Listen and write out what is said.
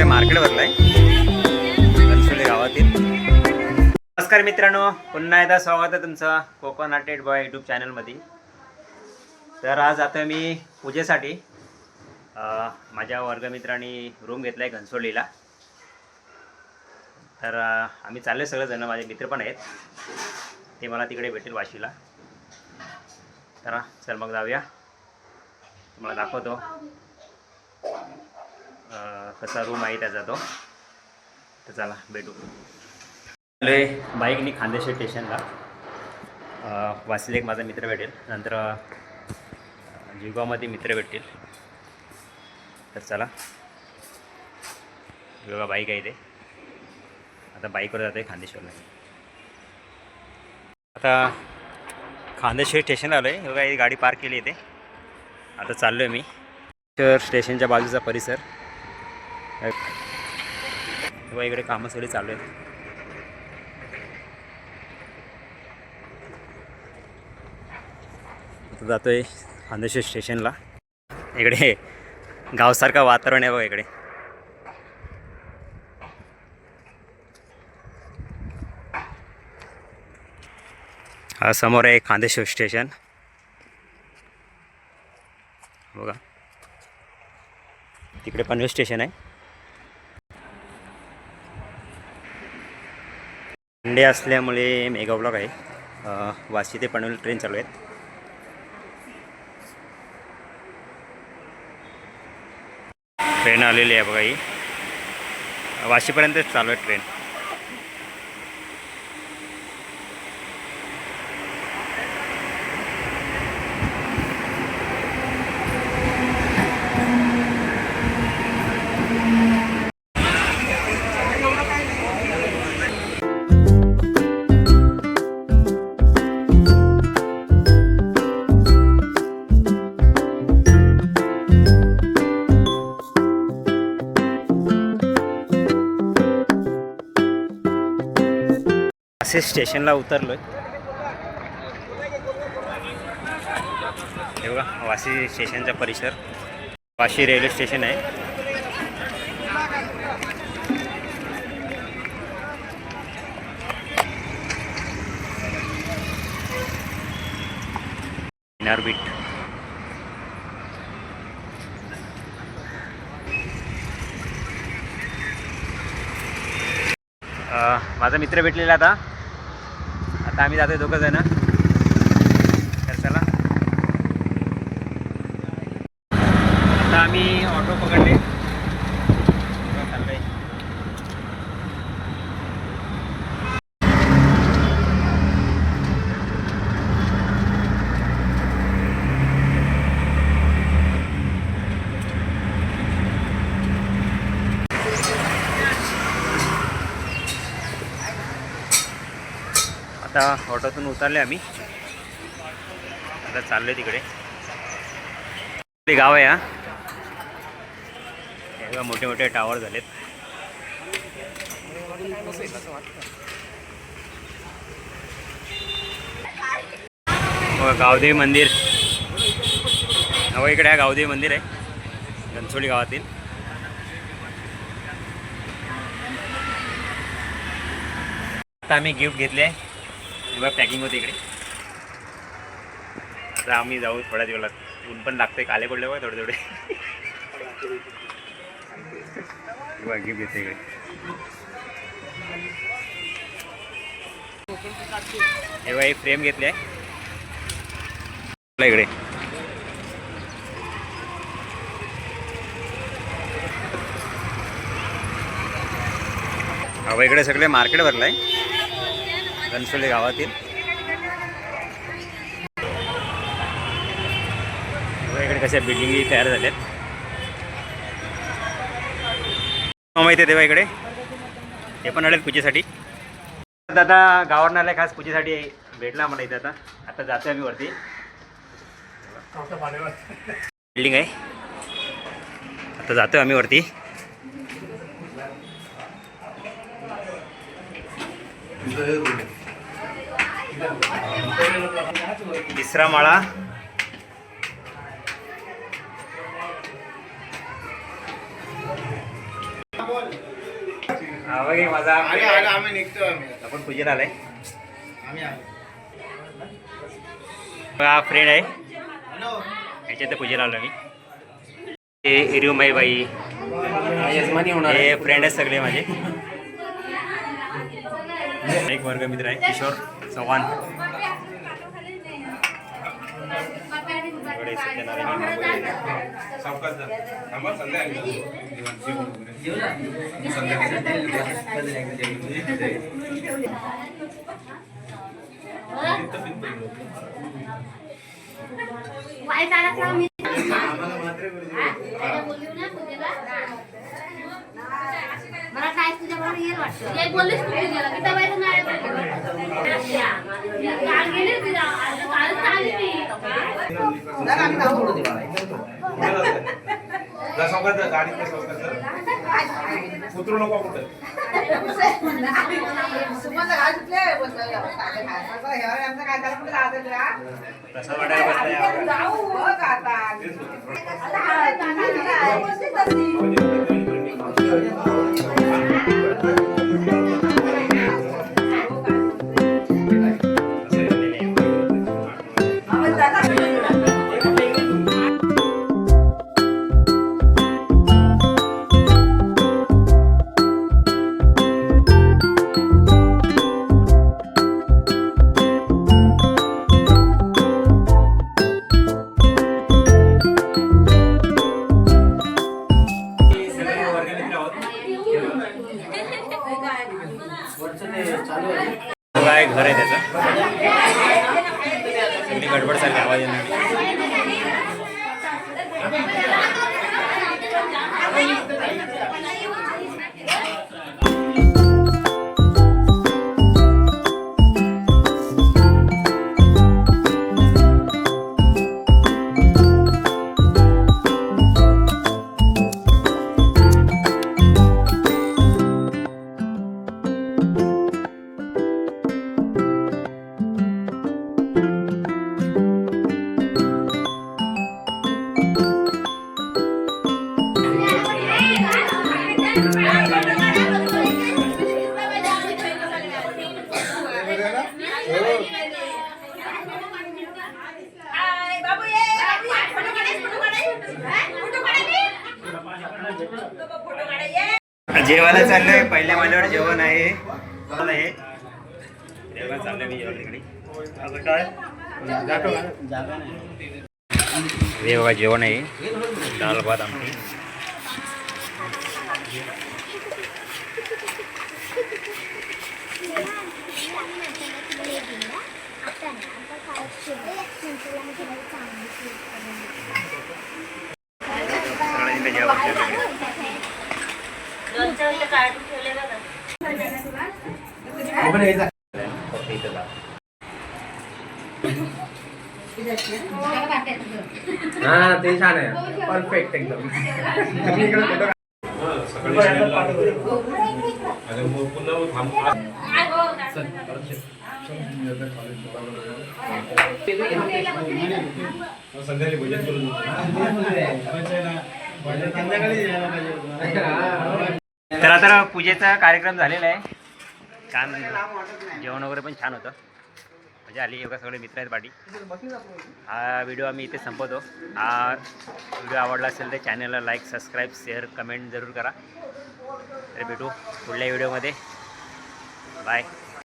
सगळे मार्केट भरलंय घनसोली गावातील. नमस्कार मित्रांनो, पुन्हा एकदा स्वागत आहे तुमचं कोकण आर्टेड बॉय यूट्यूब चॅनलमध्ये. तर आज आता मी पूजेसाठी माझ्या वर्गमित्रांनी रूम घेतला आहे घनसोलीला. तर आम्ही चालले सगळेजण, माझे मित्र पण आहेत, ते मला तिकडे भेटेल वाशीला. तर चल मग जाऊया, तुम्हाला दाखवतो कसा रूम आहे त्याचा तो. तर चला भेटू. बाईकनी खांदेश्वर स्टेशनला. वाशीला एक माझा मित्र भेटेल, नंतर जिवगावमध्ये मित्र भेटतील. तर चला, बघा बाईक आहे ते. आता बाईकवर जातो आहे खांदेश्वरला. आता खांदेश्वर स्टेशनला आलो आहे. बघा ही गाडी पार्क केली आहे ते. आता चाललो आहे मी. तर स्टेशनच्या बाजूचा परिसर बघा, इकडे कामं सगळी चालू आहेत. आता जातो आहे खांदेश्वर स्टेशनला. इकडे गावसारखं वातावरण आहे बघा इकडे. हा समोर आहे खांदेश्वर स्टेशन बघा. तिकडे पनवेल स्टेशन आहे. संडे असल्यामुळे मेगा ब्लॉक आहे. वाशी ते पनवेल ट्रेन चालू आहेत. ट्रेन आलेली आहे बघा. ही वाशीपर्यंतच चालू आहे ट्रेन. असे स्टेशनला उतरलोय. हे बघा वाशी स्टेशनचा परिसर. वाशी रेल्वे स्टेशन आहे. बीट माझा मित्र भेटलेला आता आम्ही जातोय दोघं जण. तर चला, आता आम्ही ऑटो पकडले. चाललंय आता ऑटोतून उतरले आम्ही. आता चाललोय तिकडे. ते गाव आहे. हा मोठे मोठे टावर झालेत. गावदेवी मंदिर इकडे आहे. गावदेवी मंदिर आहे घनसोली गावातील. आता आम्ही गिफ्ट घेतले. पॅकिंग होते इकडे. आता आम्ही जाऊ थोड्या दिवसात. ऊन पण लागते, काले पडले बघा थोडे थोडे. गिफ्ट घेते इकडे. हे बघा, फ्रेम घेतली आहे इकडे. हवा इकडे सगळे मार्केट भरलं आहे घनसोली गावातील. इकडे कशा बिल्डिंगी तयार झाल्यात माहिती आहे तेव्हा. इकडे हे पण आलेत पूजेसाठी. आता गावावरून आलाय खास पूजेसाठी भेटला मला इथे. आता जातोय आम्ही वरती. बिल्डिंग आहे. आता जातोय आम्ही वरती. तिसरा माळा. ओके माझा आम्ही निघतो आपण पूजेला आलाय. हा फ्रेंड आहे ह्याच्या तर पूजेला आलो मी. हे इरुमाई बाई हे फ्रेंड आहेत सगळे माझे. एक वर्गमित्र आहे किशोर चव्हाण. मला काय तुझ्या बरोबर येईल वाटतं. एक बोललीस तू गेला की त्या बाईचं नाही काल गेली होती कालच आली मी. उतरू नको कुठं प्रसाद वाटायला काय घर आहे त्याचं. सगळी गडबड सारखी आवाज येणार. जेवायला चाललोय. पहिल्या महिन्यावर जेवण आहे. जेवण चाललंय मी जेवण तिकडे. काय हे बघा जेवण आहे. दाल भात आमटी. हा ते छान आहे. परफेक्ट एकदम. तर आता पूजेचा कार्यक्रम झालेला आहे. छान जेवण वगैरे पण छान होतं. मजा आली. एवढा सगळे मित्र आहेत पाठी. हा व्हिडिओ आम्ही इथे संपवतो. हा व्हिडिओ आवडला असेल तर चॅनलला लाईक सबस्क्राईब शेअर कमेंट जरूर करा. तर भेटू पुढल्या व्हिडिओमध्ये. बाय.